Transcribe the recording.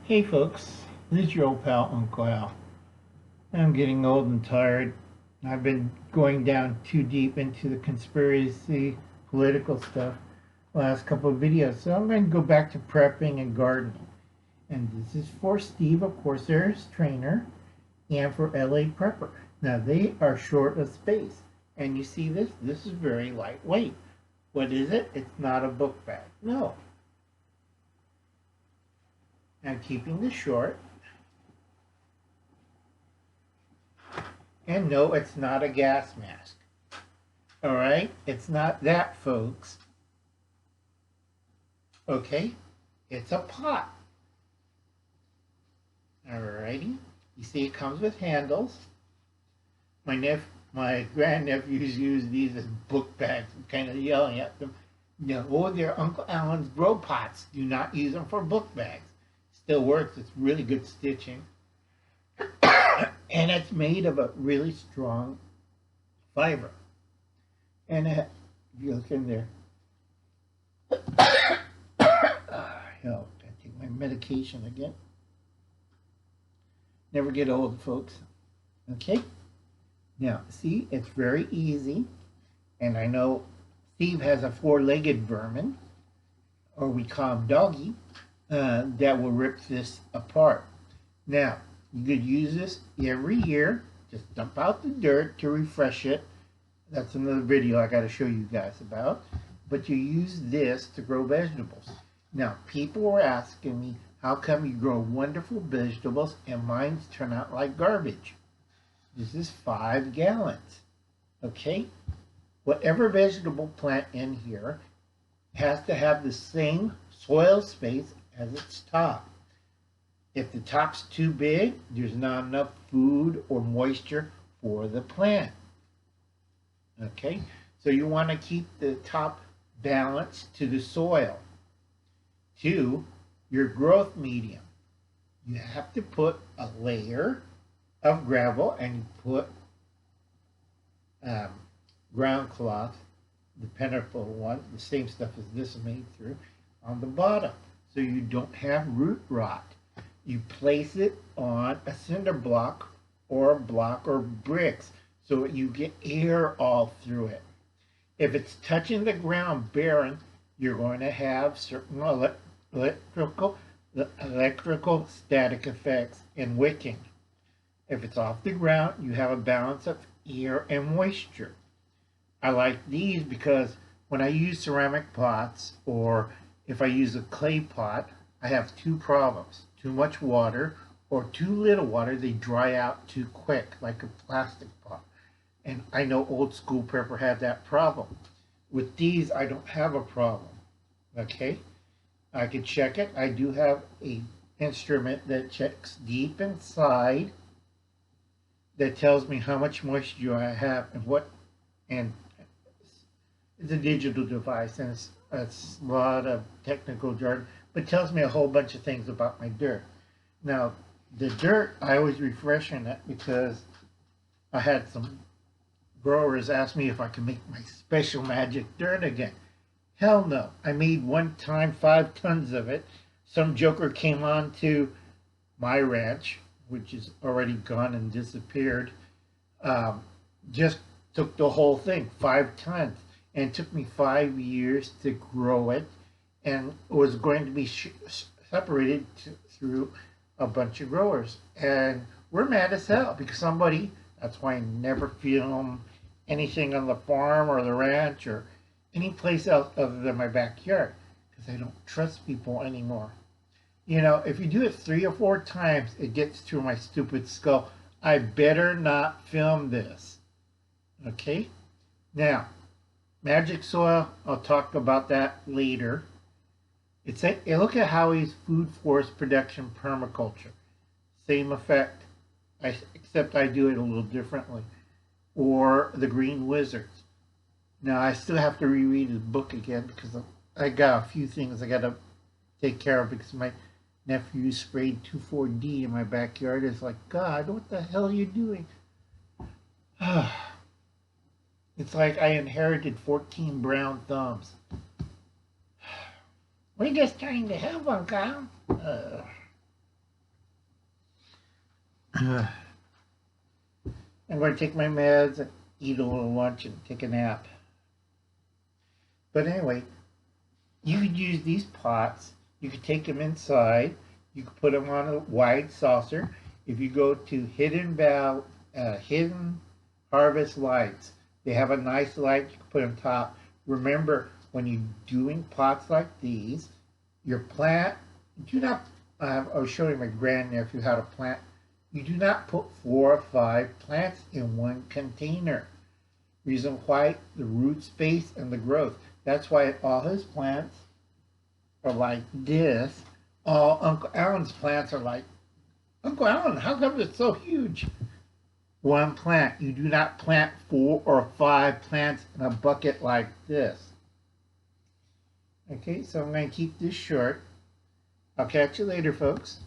Hey folks, this is your old pal Uncle Al. I'm getting old and tired. I've been going down too deep into the conspiracy political stuff last couple of videos, so I'm going to go back to prepping and gardening. And this is for Steve of Corsair's trainer and for LA Prepper. Now they are short of space. And you see this? This is very lightweight. What is it? It's not a book bag. No. I'm keeping this short. And no, it's not a gas mask. All right? It's not that, folks. Okay? It's a pot. All righty? You see it comes with handles. My grandnephews use these as book bags. I'm kind of yelling at them. No, they're Uncle Alan's grow pots. Do not use them for book bags. Still works. It's really good stitching. And it's made of a really strong fiber. And if you look in there, hell, gotta take my medication again. Never get old, folks. Okay? Now, see, it's very easy. And I know Steve has a four-legged vermin, or we call him Doggy, that will rip this apart. Now, you could use this every year. Just dump out the dirt to refresh it. That's another video I got to show you guys about. But you use this to grow vegetables. Now, people were asking me, how come you grow wonderful vegetables and mine turn out like garbage? This is 5 gallons. Okay? Whatever vegetable plant in here has to have the same soil space as its top. If the top's too big, there's not enough food or moisture for the plant. Okay, so you want to keep the top balanced to the soil. 2, your growth medium. You have to put a layer of gravel and you put ground cloth, the pinnacle one, the same stuff as this is made through, on the bottom so you don't have root rot. You place it on a cinder block or a block or bricks so you get air all through it. If it's touching the ground barren, you're going to have certain electrical static effects and wicking. If it's off the ground, you have a balance of air and moisture. I like these because when I use ceramic pots or if I use a clay pot, I have 2 problems. Too much water or too little water, they dry out too quick like a plastic pot. And I know old school prepper had that problem. With these, I don't have a problem. Okay? I can check it. I do have a instrument that checks deep inside that tells me how much moisture I have and what, and it's a digital device and it's a lot of technical jargon, but it tells me a whole bunch of things about my dirt. Now, the dirt, I always refreshing it because I had some growers ask me if I can make my special magic dirt again. Hell no. I made one time 5 tons of it. Some joker came on to my ranch, which is already gone and disappeared, just took the whole thing, 5 tons. And it took me 5 years to grow it, and it was going to be separated through a bunch of growers. And we're mad as hell because somebody, that's why I never film anything on the farm or the ranch or any place else other than my backyard because I don't trust people anymore. You know, if you do it 3 or 4 times, it gets through my stupid skull. I better not film this. Okay? Now, magic soil, I'll talk about that later. Look at Howie's food forest production permaculture. Same effect, except I do it a little differently. Or the Green Wizards. Now, I still have to reread his book again because I got a few things I got to take care of because my nephew sprayed 2,4-D in my backyard. It's like, God, what the hell are you doing? It's like I inherited 14 brown thumbs. We're just trying to help, Uncle. I'm going to take my meds, eat a little lunch, and take a nap. But anyway, you could use these pots. You could take them inside. You could put them on a wide saucer. If you go to Hidden Harvest Lights, they have a nice light you can put on top. Remember, when you're doing pots like these, your plant, do not, I was showing my grandnephew how to plant. You do not put 4 or 5 plants in one container. Reason why, the root space and the growth. That's why all his plants are like this. All Uncle Alan's plants are like, Uncle Alan, how come it's so huge? One plant. You do not plant 4 or 5 plants in a bucket like this. Okay, so I'm going to keep this short. I'll catch you later, folks.